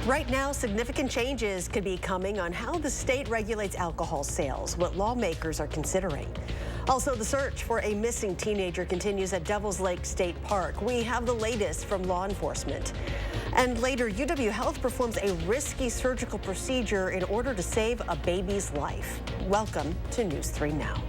Right now, significant changes could be coming on how the state regulates alcohol sales, what lawmakers are considering. Also, the search for a missing teenager continues at Devil's Lake State Park. We have the latest from law enforcement. And later, UW Health performs a risky surgical procedure in order to save a baby's life. Welcome to News 3 Now.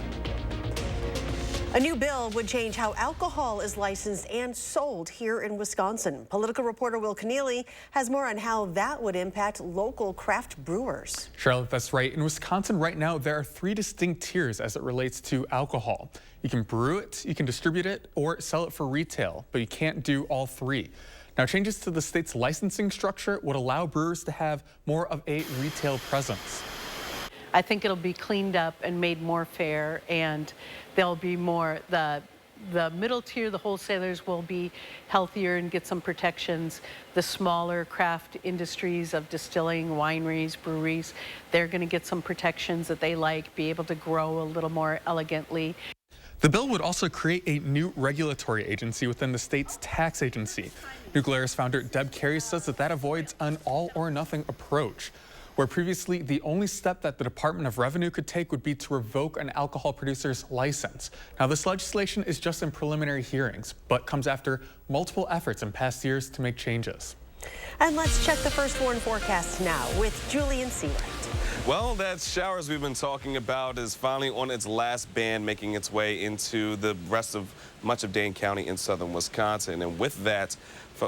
A new bill would change how alcohol is licensed and sold here in Wisconsin. Political reporter Will Keneally has more on how that would impact local craft brewers. Charlotte, that's right. In Wisconsin right now, there are 3 distinct tiers as it relates to alcohol. You can brew it, you can distribute it, or sell it for retail, but you can't do all 3. Now, changes to the state's licensing structure would allow brewers to have more of a retail presence. I think it'll be cleaned up and made more fair, and there'll be more, the middle tier, the wholesalers will be healthier and get some protections. The smaller craft industries of distilling, wineries, breweries, they're going to get some protections that they like, be able to grow a little more elegantly. The bill would also create a new regulatory agency within the state's tax agency. New Glarus founder Deb Carey says that avoids an all-or-nothing approach, where previously the only step that the Department of Revenue could take would be to revoke an alcohol producer's license. Now, this legislation is just in preliminary hearings, but comes after multiple efforts in past years to make changes. And let's check the Firstborn Forecast now with Julian Seawright. Well, that showers we've been talking about is finally on its last band, making its way into the rest of much of Dane County in southern Wisconsin. And with that,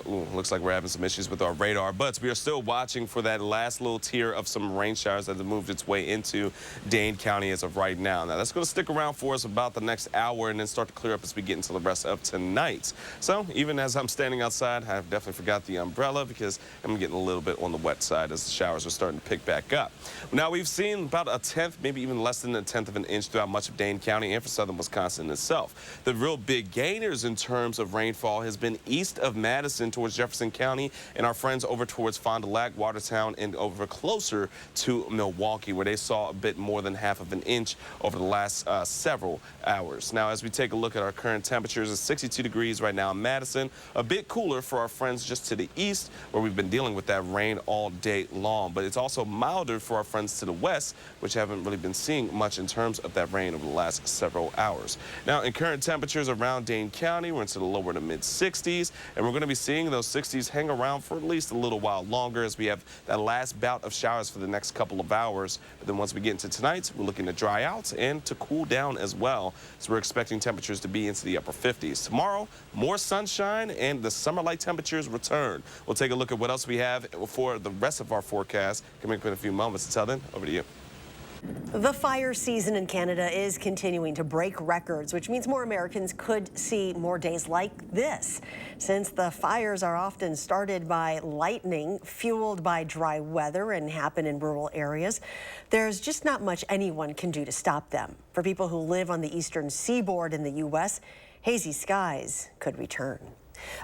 looks like we're having some issues with our radar, but we are still watching for that last little tier of some rain showers that have moved its way into Dane County as of right now. Now, that's going to stick around for us about the next hour and then start to clear up as we get into the rest of tonight. So even as I'm standing outside, I've definitely forgot the umbrella because I'm getting a little bit on the wet side as the showers are starting to pick back up. Now, we've seen about 1/10, maybe even less than 1/10 of an inch throughout much of Dane County and for southern Wisconsin itself. The real big gainers in terms of rainfall has been east of Madison towards Jefferson County and our friends over towards Fond du Lac, Watertown, and over closer to Milwaukee, where they saw a bit more than half of an inch over the last several hours. Now, as we take a look at our current temperatures, it's 62 degrees right now in Madison, a bit cooler for our friends just to the east, where we've been dealing with that rain all day long, but it's also milder for our friends to the west, which haven't really been seeing much in terms of that rain over the last several hours. Now, in current temperatures around Dane County, we're into the lower to mid 60s, and we're going to be seeing those 60s hang around for at least a little while longer as we have that last bout of showers for the next couple of hours. But then once we get into tonight, we're looking to dry out and to cool down as well. So we're expecting temperatures to be into the upper 50s. Tomorrow, more sunshine and the summer-like temperatures return. We'll take a look at what else we have for the rest of our forecast coming up in a few moments. Until then, over to you. The fire season in Canada is continuing to break records, which means more Americans could see more days like this. Since the fires are often started by lightning, fueled by dry weather, and happen in rural areas, there's just not much anyone can do to stop them. For people who live on the eastern seaboard in the U.S., hazy skies could return.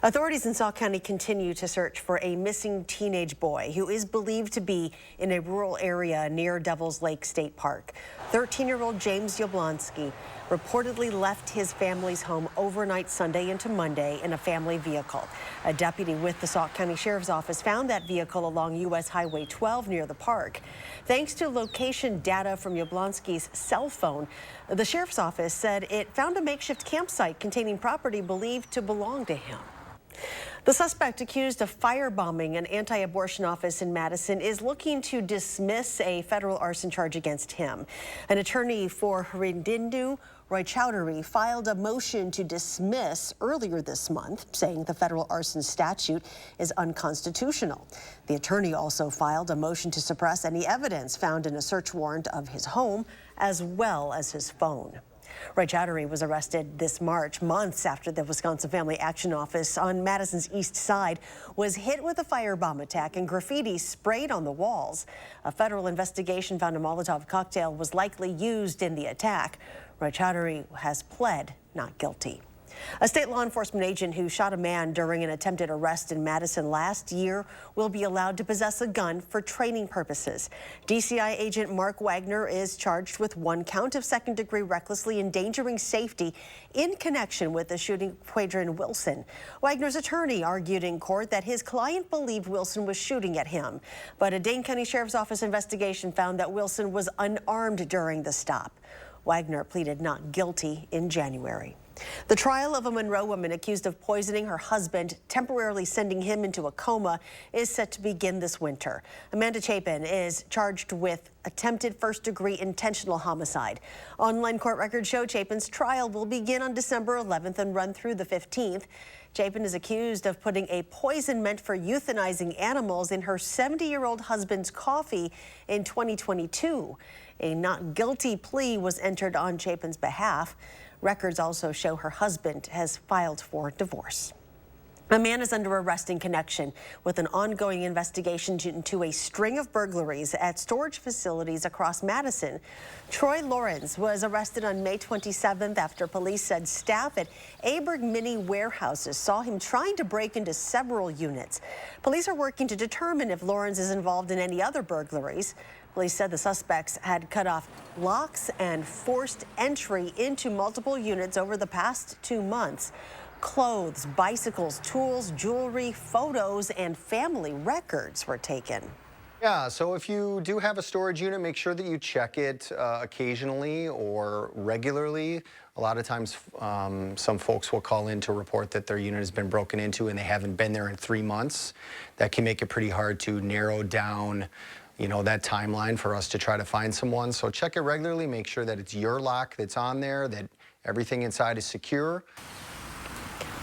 Authorities in Sauk County continue to search for a missing teenage boy who is believed to be in a rural area near Devil's Lake State Park. 13-year-old James Yablonsky reportedly left his family's home overnight Sunday into Monday in a family vehicle. A deputy with the Sauk County Sheriff's Office found that vehicle along U.S. Highway 12 near the park. Thanks to location data from Yablonsky's cell phone, the Sheriff's Office said it found a makeshift campsite containing property believed to belong to him. The suspect accused of firebombing an anti-abortion office in Madison is looking to dismiss a federal arson charge against him. An attorney for Hrindindu Roy Chowdhury filed a motion to dismiss earlier this month, saying the federal arson statute is unconstitutional. The attorney also filed a motion to suppress any evidence found in a search warrant of his home, as well as his phone. Roy Chowdhury was arrested this March, months after the Wisconsin Family Action Office on Madison's east side was hit with a firebomb attack and graffiti sprayed on the walls. A federal investigation found a Molotov cocktail was likely used in the attack. Roy Chowdhury has pled not guilty. A state law enforcement agent who shot a man during an attempted arrest in Madison last year will be allowed to possess a gun for training purposes. DCI agent Mark Wagner is charged with 1 count of second-degree recklessly endangering safety in connection with the shooting of Quadrin Wilson. Wagner's attorney argued in court that his client believed Wilson was shooting at him, but a Dane County Sheriff's Office investigation found that Wilson was unarmed during the stop. Wagner pleaded not guilty in January. The trial of a Monroe woman accused of poisoning her husband, temporarily sending him into a coma, is set to begin this winter. Amanda Chapin is charged with attempted first-degree intentional homicide. Online court records show Chapin's trial will begin on December 11th and run through the 15th. Chapin is accused of putting a poison meant for euthanizing animals in her 70-year-old husband's coffee in 2022. A not guilty plea was entered on Chapin's behalf. Records also show her husband has filed for divorce. A man is under arrest in connection with an ongoing investigation into a string of burglaries at storage facilities across Madison. Troy Lawrence was arrested on May 27th after police said staff at Aberg Mini Warehouses saw him trying to break into several units. Police are working to determine if Lawrence is involved in any other burglaries. Police said the suspects had cut off locks and forced entry into multiple units over the past 2 months. Clothes, bicycles, tools, jewelry, photos, and family records were taken. Yeah, so if you do have a storage unit, make sure that you check it occasionally or regularly. A lot of times some folks will call in to report that their unit has been broken into and they haven't been there in 3 months. That can make it pretty hard to narrow down that timeline for us to try to find someone. So check it regularly, make sure that it's your lock that's on there, that everything inside is secure.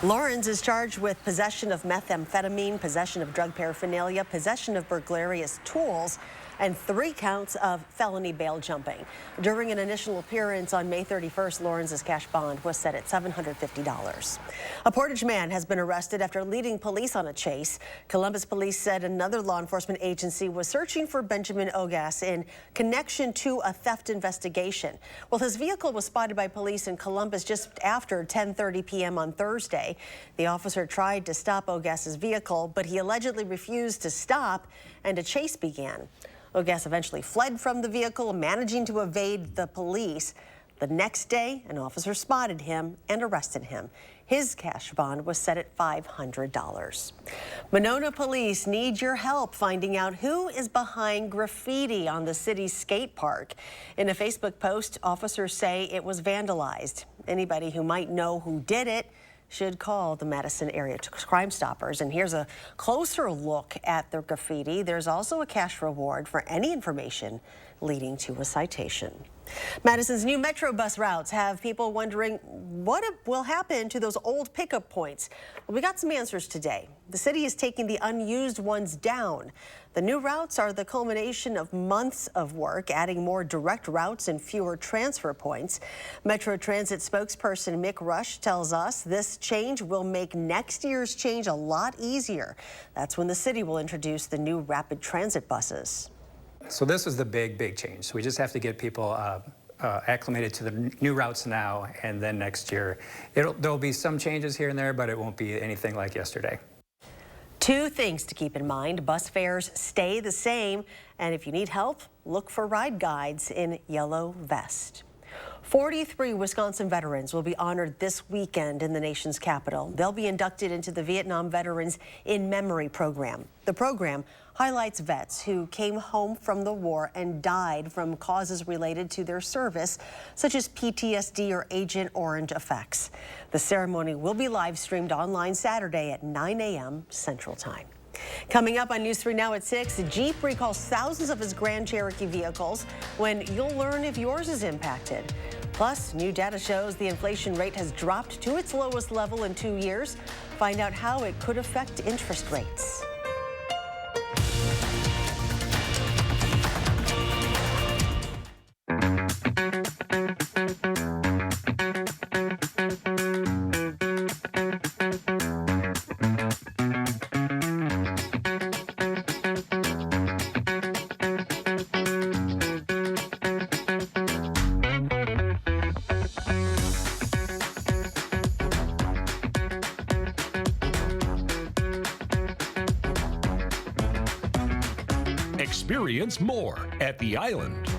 Lawrence is charged with possession of methamphetamine, possession of drug paraphernalia, possession of burglarious tools, and 3 counts of felony bail jumping. During an initial appearance on May 31st, Lawrence's cash bond was set at $750. A Portage man has been arrested after leading police on a chase. Columbus police said another law enforcement agency was searching for Benjamin Ogas in connection to a theft investigation. Well, his vehicle was spotted by police in Columbus just after 10:30 p.m. on Thursday. The officer tried to stop Ogas's vehicle, but he allegedly refused to stop, and a chase began. Ogas eventually fled from the vehicle, managing to evade the police. The next day, an officer spotted him and arrested him. His cash bond was set at $500. Monona police need your help finding out who is behind graffiti on the city's skate park. In a Facebook post, officers say it was vandalized. Anybody who might know who did it should call the Madison area Crime Stoppers. And here's a closer look at the graffiti. There's also a cash reward for any information leading to a citation. Madison's new Metro bus routes have people wondering what will happen to those old pickup points. Well, we got some answers today. The city is taking the unused ones down. The new routes are the culmination of months of work, adding more direct routes and fewer transfer points. Metro Transit spokesperson Mick Rush tells us this change will make next year's change a lot easier. That's when the city will introduce the new rapid transit buses. So this is the big change. So we just have to get people acclimated to the new routes now, and then next year there'll be some changes here and there, but it won't be anything like yesterday. 2 things to keep in mind. Bus fares stay the same, and if you need help, look for ride guides in yellow vest. 43 Wisconsin veterans will be honored this weekend in the nation's capital. They'll be inducted into the Vietnam Veterans in Memory program. The program highlights vets who came home from the war and died from causes related to their service, such as PTSD or Agent Orange effects. The ceremony will be live streamed online Saturday at 9 a.m. Central Time. Coming up on News 3 Now at 6, Jeep recalls thousands of its Grand Cherokee vehicles when you'll learn if yours is impacted. Plus, new data shows the inflation rate has dropped to its lowest level in 2 years. Find out how it could affect interest rates. Experience more at the Island.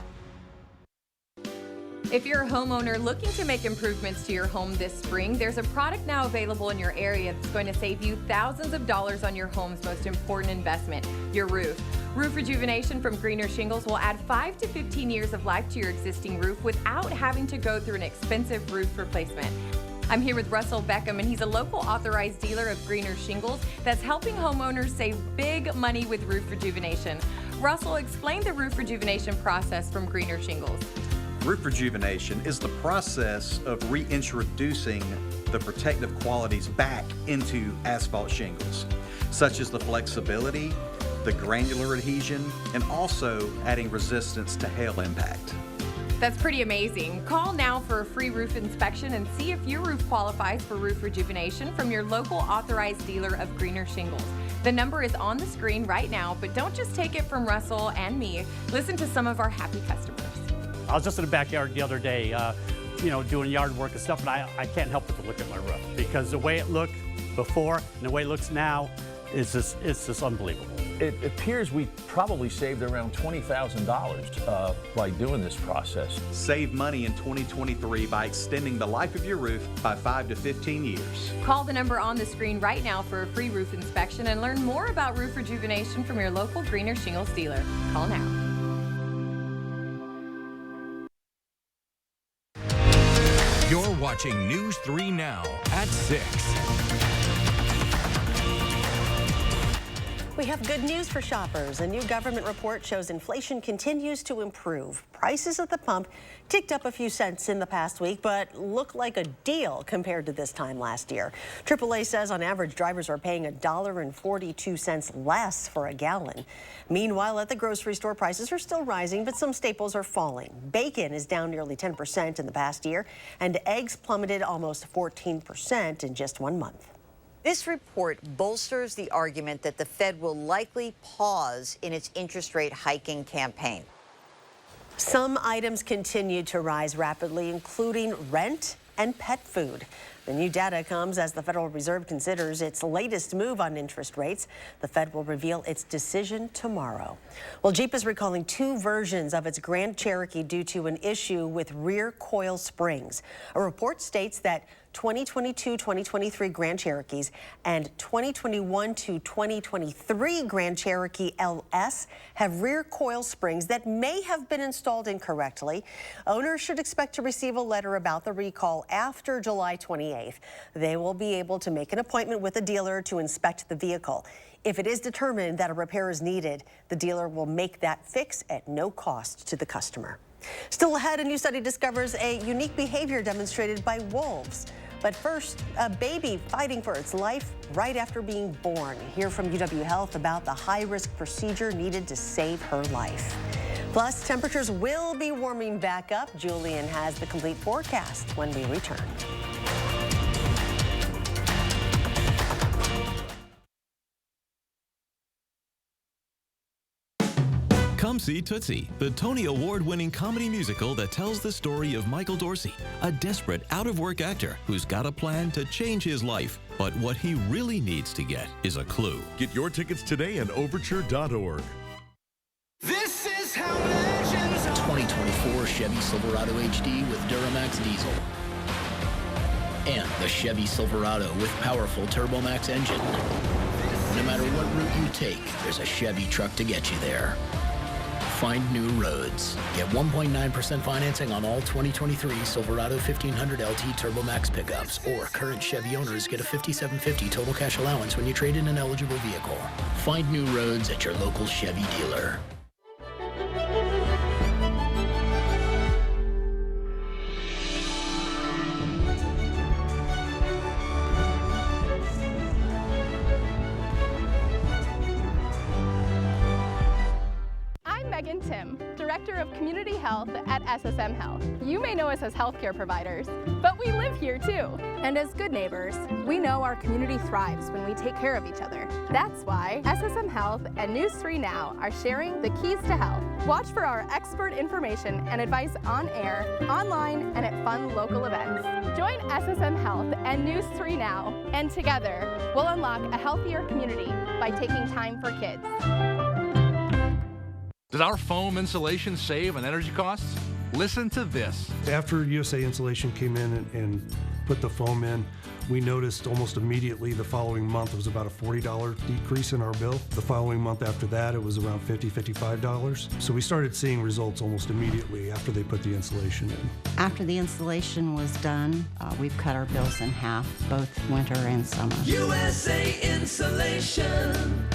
If you're a homeowner looking to make improvements to your home this spring, there's a product now available in your area that's going to save you thousands of dollars on your home's most important investment, your roof. Roof rejuvenation from Greener Shingles will add 5 to 15 years of life to your existing roof without having to go through an expensive roof replacement. I'm here with Russell Beckham, and he's a local authorized dealer of Greener Shingles that's helping homeowners save big money with roof rejuvenation. Russell, explain the roof rejuvenation process from Greener Shingles. Roof rejuvenation is the process of reintroducing the protective qualities back into asphalt shingles, such as the flexibility, the granular adhesion, and also adding resistance to hail impact. That's pretty amazing. Call now for a free roof inspection and see if your roof qualifies for roof rejuvenation from your local authorized dealer of Greener Shingles. The number is on the screen right now, but don't just take it from Russell and me. Listen to some of our happy customers. I was just in the backyard the other day, doing yard work and stuff, and I can't help but to look at my roof because the way it looked before and the way it looks now is just unbelievable. It appears we probably saved around $20,000 by doing this process. Save money in 2023 by extending the life of your roof by 5 to 15 years. Call the number on the screen right now for a free roof inspection and learn more about roof rejuvenation from your local Greener Shingles dealer. Call now. You're watching News 3 Now at 6. We have good news for shoppers. A new government report shows inflation continues to improve. Prices at the pump ticked up a few cents in the past week, but look like a deal compared to this time last year. AAA says on average, drivers are paying $1.42 less for a gallon. Meanwhile, at the grocery store, prices are still rising, but some staples are falling. Bacon is down nearly 10% in the past year, and eggs plummeted almost 14% in just 1 month. This report bolsters the argument that the Fed will likely pause in its interest rate hiking campaign. Some items continue to rise rapidly, including rent and pet food. The new data comes as the Federal Reserve considers its latest move on interest rates. The Fed will reveal its decision tomorrow. Well, Jeep is recalling 2 versions of its Grand Cherokee due to an issue with rear coil springs. A report states that 2022-2023 Grand Cherokees and 2021 to 2023 Grand Cherokee LS have rear coil springs that may have been installed incorrectly. Owners should expect to receive a letter about the recall after July 28th. They will be able to make an appointment with a dealer to inspect the vehicle. If it is determined that a repair is needed, the dealer will make that fix at no cost to the customer. Still ahead, a new study discovers a unique behavior demonstrated by wolves. But first, a baby fighting for its life right after being born. Hear from UW Health about the high-risk procedure needed to save her life. Plus, temperatures will be warming back up. Julian has the complete forecast when we return. Come see Tootsie, the Tony Award-winning comedy musical that tells the story of Michael Dorsey, a desperate, out-of-work actor who's got a plan to change his life. But what he really needs to get is a clue. Get your tickets today at overture.org. This is how legends are. 2024 Chevy Silverado HD with Duramax diesel. And the Chevy Silverado with powerful TurboMax engine. No matter what route you take, there's a Chevy truck to get you there. Find new roads. Get 1.9% financing on all 2023 Silverado 1500 LT TurboMax pickups, or current Chevy owners get a $5,750 total cash allowance when you trade in an eligible vehicle. Find new roads at your local Chevy dealer. Tim, Director of Community Health at SSM Health. You may know us as healthcare providers, but we live here too. And as good neighbors, we know our community thrives when we take care of each other. That's why SSM Health and News 3 Now are sharing the keys to health. Watch for our expert information and advice on air, online, and at fun local events. Join SSM Health and News 3 Now, and together, we'll unlock a healthier community by taking time for kids. Does our foam insulation save on energy costs? Listen to this. After USA Insulation came in and put the foam in, we noticed almost immediately the following month it was about a $40 decrease in our bill. The following month after that, it was around $50, $55. So we started seeing results almost immediately after they put the insulation in. After the installation was done, we've cut our bills in half, both winter and summer. USA Insulation.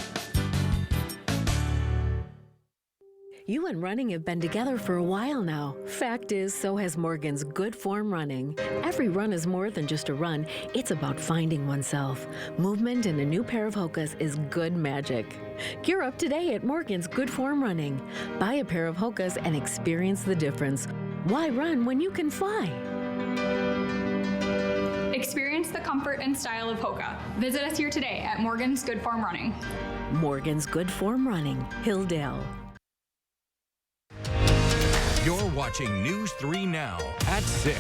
You and running have been together for a while now. Fact is, so has Morgan's Good Form Running. Every run is more than just a run. It's about finding oneself. Movement in a new pair of Hokas is good magic. Gear up today at Morgan's Good Form Running. Buy a pair of Hokas and experience the difference. Why run when you can fly? Experience the comfort and style of Hoka. Visit us here today at Morgan's Good Form Running. Morgan's Good Form Running, Hilldale. You're watching News 3 Now at 6.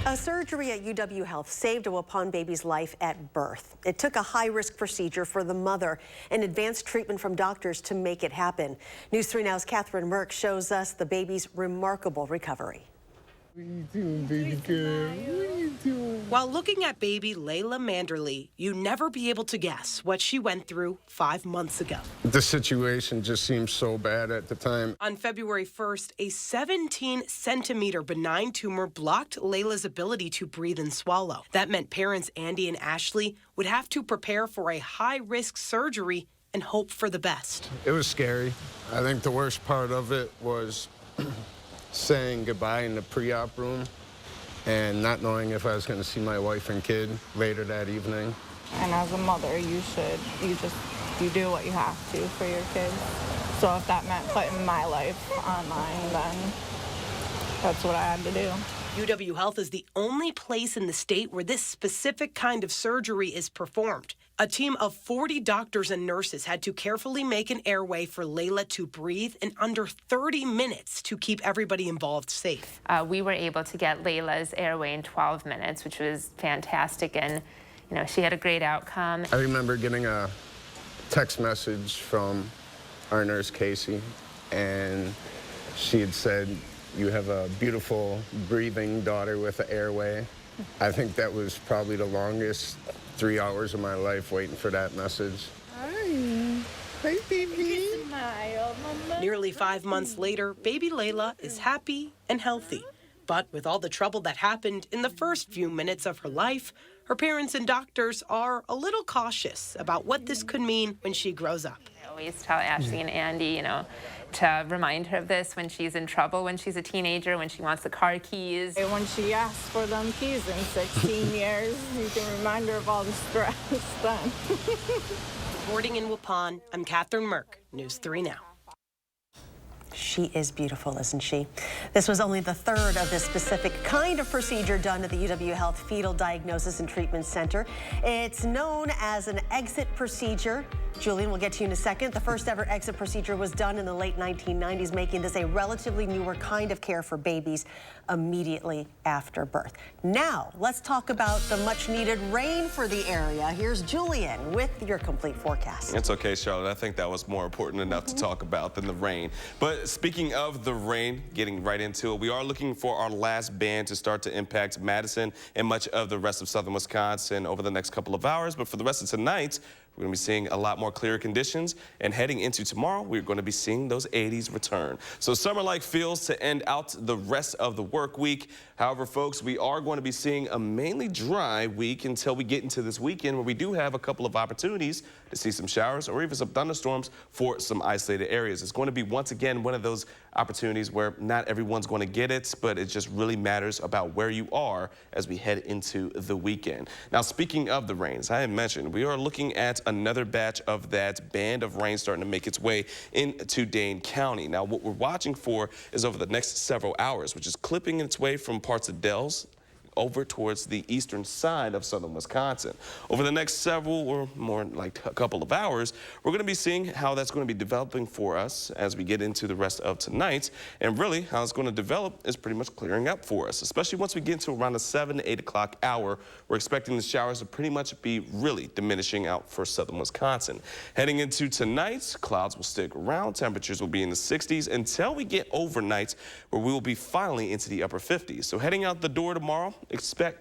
A surgery at UW Health saved a Waupun baby's life at birth. It took a high-risk procedure for the mother and advanced treatment from doctors to make it happen. News 3 Now's Catherine Merck shows us the baby's remarkable recovery. What are you doing, baby girl? What are you doing? While looking at baby Layla Manderly, you'd never be able to guess what she went through 5 months ago. The situation just seemed so bad at the time. On February 1st, a 17-centimeter benign tumor blocked Layla's ability to breathe and swallow. That meant parents Andy and Ashley would have to prepare for a high-risk surgery and hope for the best. It was scary. I think the worst part of it was saying goodbye in the pre-op room and not knowing if I was going to see my wife and kid later that evening. And as a mother, you do what you have to for your kids. So if that meant putting my life on mine, then that's what I had to do. UW Health is the only place in the state where this specific kind of surgery is performed. A team of 40 doctors and nurses had to carefully make an airway for Layla to breathe in under 30 minutes to keep everybody involved safe. We were able to get Layla's airway in 12 minutes, which was fantastic, and she had a great outcome. I remember getting a text message from our nurse, Casey, and she had said, "You have a beautiful breathing daughter with an airway." I think that was probably the longest 3 hours of my life waiting for that message. Hi baby. Nearly 5 months later, baby Layla is happy and healthy. But with all the trouble that happened in the first few minutes of her life, her parents and doctors are a little cautious about what this could mean when she grows up. I always tell Ashley and Andy, to remind her of this when she's in trouble, when she's a teenager, when she wants the car keys. And when she asks for them keys in 16 years, you can remind her of all the stress then. Reporting in Waupun, I'm Catherine Merck, News 3 Now. She is beautiful, isn't she? This was only the third of this specific kind of procedure done at the UW Health Fetal Diagnosis and Treatment Center. It's known as an exit procedure. Julian, we'll get to you in a second. The first ever exit procedure was done in the late 1990s, making this a relatively newer kind of care for babies immediately after birth. Now, let's talk about the much needed rain for the area. Here's Julian with your complete forecast. It's okay, Charlotte. I think that was more important enough to talk about than the rain. But speaking of the rain, getting right into it, we are looking for our last band to start to impact Madison and much of the rest of southern Wisconsin over the next couple of hours. But for the rest of tonight, we're going to be seeing a lot more clear conditions, and heading into tomorrow, we're going to be seeing those 80s return. So summer-like feels to end out the rest of the work week. However, folks, we are going to be seeing a mainly dry week until we get into this weekend, where we do have a couple of opportunities to see some showers or even some thunderstorms for some isolated areas. It's going to be, once again, one of those opportunities where not everyone's going to get it, but it just really matters about where you are as we head into the weekend. Now, speaking of the rain, as I had mentioned, we are looking at another batch of that band of rain starting to make its way into Dane County. Now, what we're watching for is over the next several hours, which is clipping its way from parts of Dells, over towards the eastern side of southern Wisconsin. Over the next several or more like a couple of hours, we're going to be seeing how that's going to be developing for us as we get into the rest of tonight. And really how it's going to develop is pretty much clearing up for us, especially once we get into around the 7 to 8 o'clock hour. We're expecting the showers to pretty much be really diminishing out for southern Wisconsin. Heading into tonight, clouds will stick around. Temperatures will be in the 60s until we get overnight, where we will be finally into the upper 50s. So heading out the door tomorrow, expect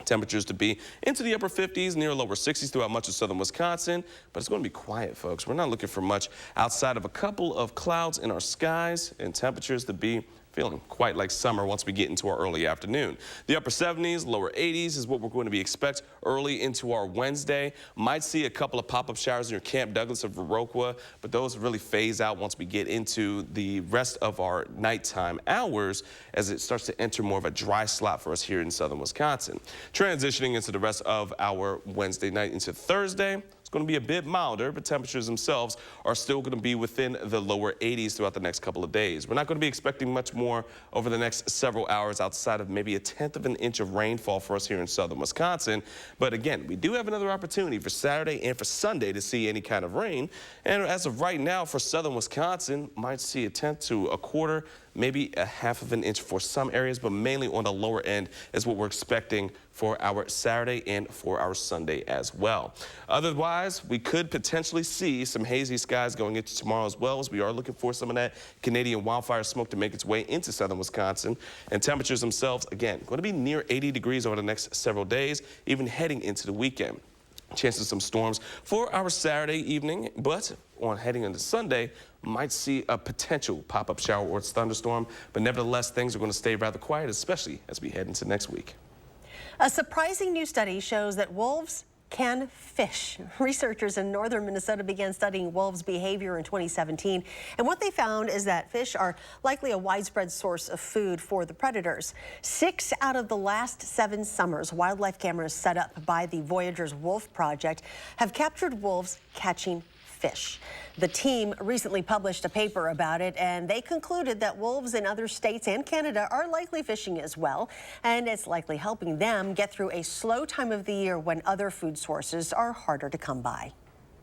temperatures to be into the upper 50s, near lower 60s throughout much of southern Wisconsin, but it's going to be quiet, folks. We're not looking for much outside of a couple of clouds in our skies, and temperatures to be feeling quite like summer once we get into our early afternoon. The upper 70s, lower 80s is what we're going to be expect early into our Wednesday. Might see a couple of pop-up showers near Camp Douglas or Viroqua, but those really phase out once we get into the rest of our nighttime hours as it starts to enter more of a dry slot for us here in southern Wisconsin. Transitioning into the rest of our Wednesday night into Thursday, going to be a bit milder, but temperatures themselves are still going to be within the lower 80s throughout the next couple of days. We're not going to be expecting much more over the next several hours outside of maybe 1/10 of an inch of rainfall for us here in southern Wisconsin. But again, we do have another opportunity for Saturday and for Sunday to see any kind of rain. And as of right now for southern Wisconsin, might see 1/10 to 1/4, maybe 1/2 of an inch for some areas, but mainly on the lower end is what we're expecting for our Saturday and for our Sunday as well. Otherwise, we could potentially see some hazy skies going into tomorrow as well, as we are looking for some of that Canadian wildfire smoke to make its way into southern Wisconsin. And temperatures themselves, again, going to be near 80 degrees over the next several days, even heading into the weekend. Chances of some storms for our Saturday evening, but on heading into Sunday, might see a potential pop-up shower or thunderstorm, but nevertheless, things are going to stay rather quiet, especially as we head into next week. A surprising new study shows that wolves can fish. Researchers in northern Minnesota began studying wolves' behavior in 2017, and what they found is that fish are likely a widespread source of food for the predators. 6 out of the last 7 summers, wildlife cameras set up by the Voyageurs Wolf Project have captured wolves catching fish. The team recently published a paper about it, and they concluded that wolves in other states and Canada are likely fishing as well, and it's likely helping them get through a slow time of the year when other food sources are harder to come by.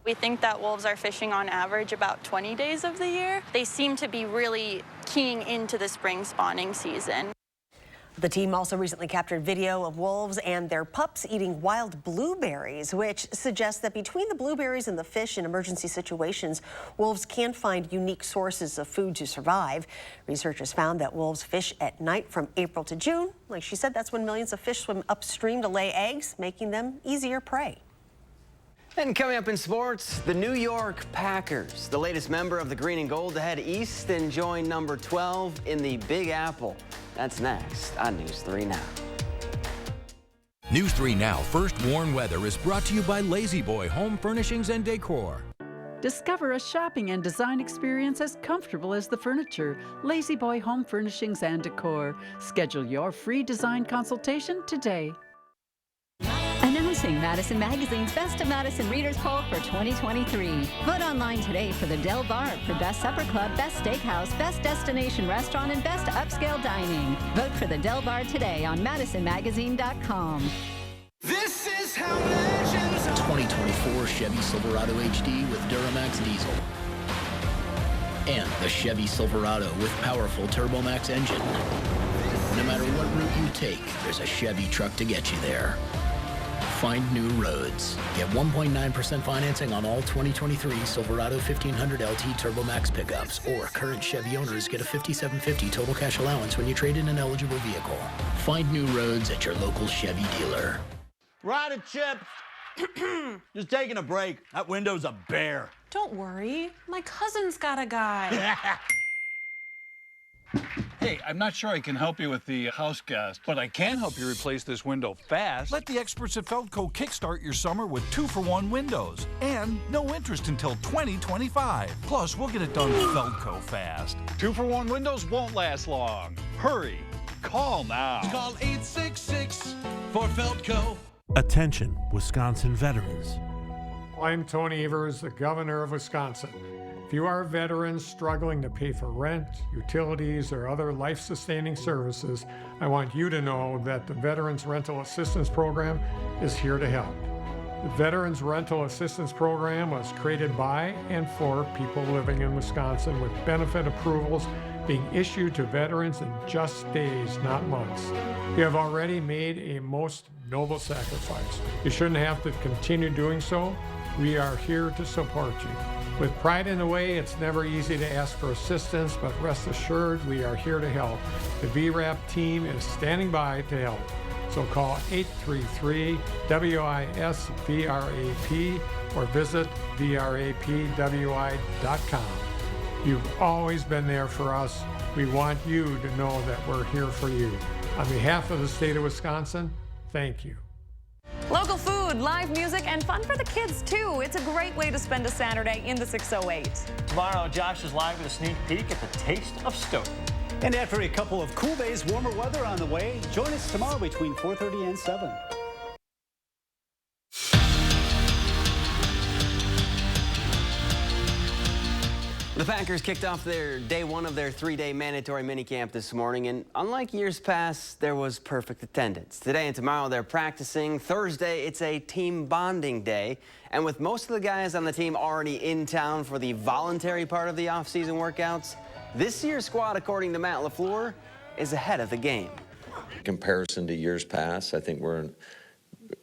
We think that wolves are fishing on average about 20 days of the year. They seem to be really keying into the spring spawning season. The team also recently captured video of wolves and their pups eating wild blueberries, which suggests that between the blueberries and the fish in emergency situations, wolves can find unique sources of food to survive. Researchers found that wolves fish at night from April to June. Like she said, that's when millions of fish swim upstream to lay eggs, making them easier prey. And coming up in sports, the New York Packers, the latest member of the Green and Gold, to head east and join number 12 in the Big Apple. That's next on News 3 Now. News 3 Now First Warn Weather is brought to you by Lazy Boy Home Furnishings and Decor. Discover a shopping and design experience as comfortable as the furniture. Lazy Boy Home Furnishings and Decor. Schedule your free design consultation today. Announcing Madison Magazine's Best of Madison Readers Poll for 2023. Vote online today for the Del Bar for Best Supper Club, Best Steakhouse, Best Destination Restaurant, and Best Upscale Dining. Vote for the Del Bar today on MadisonMagazine.com. This is how legends are. 2024 Chevy Silverado HD with Duramax diesel. And the Chevy Silverado with powerful TurboMax engine. No matter what route you take, there's a Chevy truck to get you there. Find new roads. Get 1.9% financing on all 2023 Silverado 1500 LT TurboMax pickups, or current Chevy owners get a $5,750 total cash allowance when you trade in an eligible vehicle. Find new roads at your local Chevy dealer. Rider Chips. Just taking a break. That window's a bear. Don't worry. My cousin's got a guy. Hey, I'm not sure I can help you with the house gas, but I can help you replace this window fast. Let the experts at Feldco kickstart your summer with 2-for-1 windows and no interest until 2025. Plus, we'll get it done Feldco fast. 2-for-1 windows won't last long. Hurry. Call now. Call 866 for Feldco. Attention, Wisconsin veterans. I'm Tony Evers, the governor of Wisconsin. If you are a veteran struggling to pay for rent, utilities, or other life-sustaining services, I want you to know that the Veterans Rental Assistance Program is here to help. The Veterans Rental Assistance Program was created by and for people living in Wisconsin, with benefit approvals being issued to veterans in just days, not months. You have already made a most noble sacrifice. You shouldn't have to continue doing so. We are here to support you. With pride in the way, it's never easy to ask for assistance, but rest assured we are here to help. The VRAP team is standing by to help. So call 833-WISC-VRAP or visit vrapwi.com. You've always been there for us. We want you to know that we're here for you. On behalf of the state of Wisconsin, thank you. Local food, live music, and fun for the kids, too. It's a great way to spend a Saturday in the 608. Tomorrow, Josh is live with a sneak peek at the Taste of Stoughton. And after a couple of cool days, warmer weather on the way. Join us tomorrow between 4:30 and 7. The Packers kicked off their day one of their 3-day mandatory minicamp this morning, and unlike years past, there was perfect attendance. Today and tomorrow they're practicing. Thursday, it's a team bonding day, and with most of the guys on the team already in town for the voluntary part of the off-season workouts, this year's squad, according to Matt LaFleur, is ahead of the game. In comparison to years past, I think we're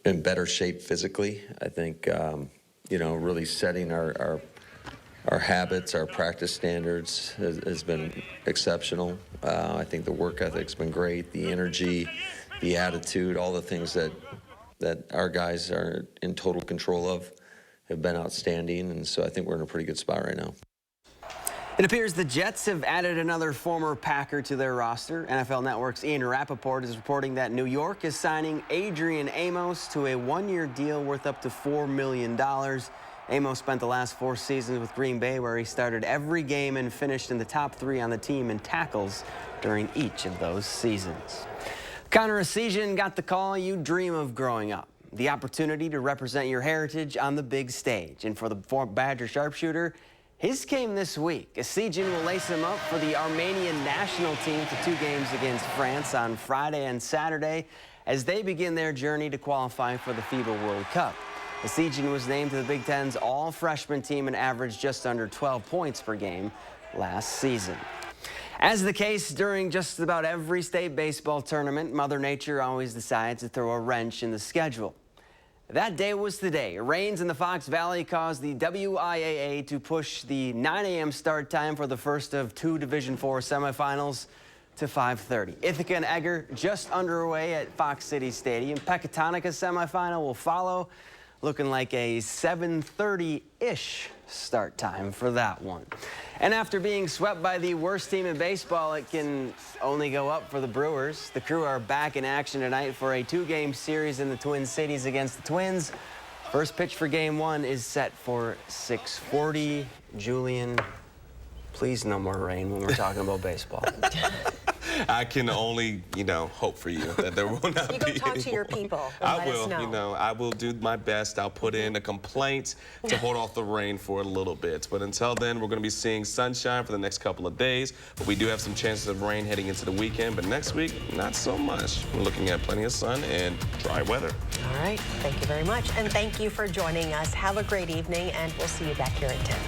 in better shape physically. I think, you know, really setting our habits, our practice standards has been exceptional. I think the work ethic's been great, the energy, the attitude, all the things that our guys are in total control of have been outstanding, and so I think we're in a pretty good spot right now. It appears the Jets have added another former Packer to their roster. NFL Network's Ian Rappaport is reporting that New York is signing Adrian Amos to a one-year deal worth up to $4 million. Amos spent the last 4 seasons with Green Bay, where he started every game and finished in the top 3 on the team in tackles during each of those seasons. Connor Essegian got the call you dream of growing up. The opportunity to represent your heritage on the big stage. And for the Badger sharpshooter, his came this week. Essegian will lace him up for the Armenian national team for 2 games against France on Friday and Saturday as they begin their journey to qualify for the FIBA World Cup. Essegian was named to the Big Ten's all-freshman team and averaged just under 12 points per game last season. As the case during just about every state baseball tournament, Mother Nature always decides to throw a wrench in the schedule. That day was today. Rains in the Fox Valley caused the WIAA to push the 9 a.m. start time for the first of 2 Division IV semifinals to 5:30. Ithaca and Egger just underway at Fox City Stadium. Pecatonica semifinal will follow, looking like a 7:30-ish start time for that one. And after being swept by the worst team in baseball, it can only go up for the Brewers. The Crew are back in action tonight for a 2-game series in the Twin Cities against the Twins. First pitch for Game 1 is set for 6:40. Julian, please no more rain when we're talking about baseball. I can only, hope for you that there will not be. You go talk to your people and I let will, us know. I will do my best. I'll put in a complaint to hold off the rain for a little bit. But until then, we're going to be seeing sunshine for the next couple of days. But we do have some chances of rain heading into the weekend. But next week, not so much. We're looking at plenty of sun and dry weather. All right. Thank you very much. And thank you for joining us. Have a great evening, and we'll see you back here at 10.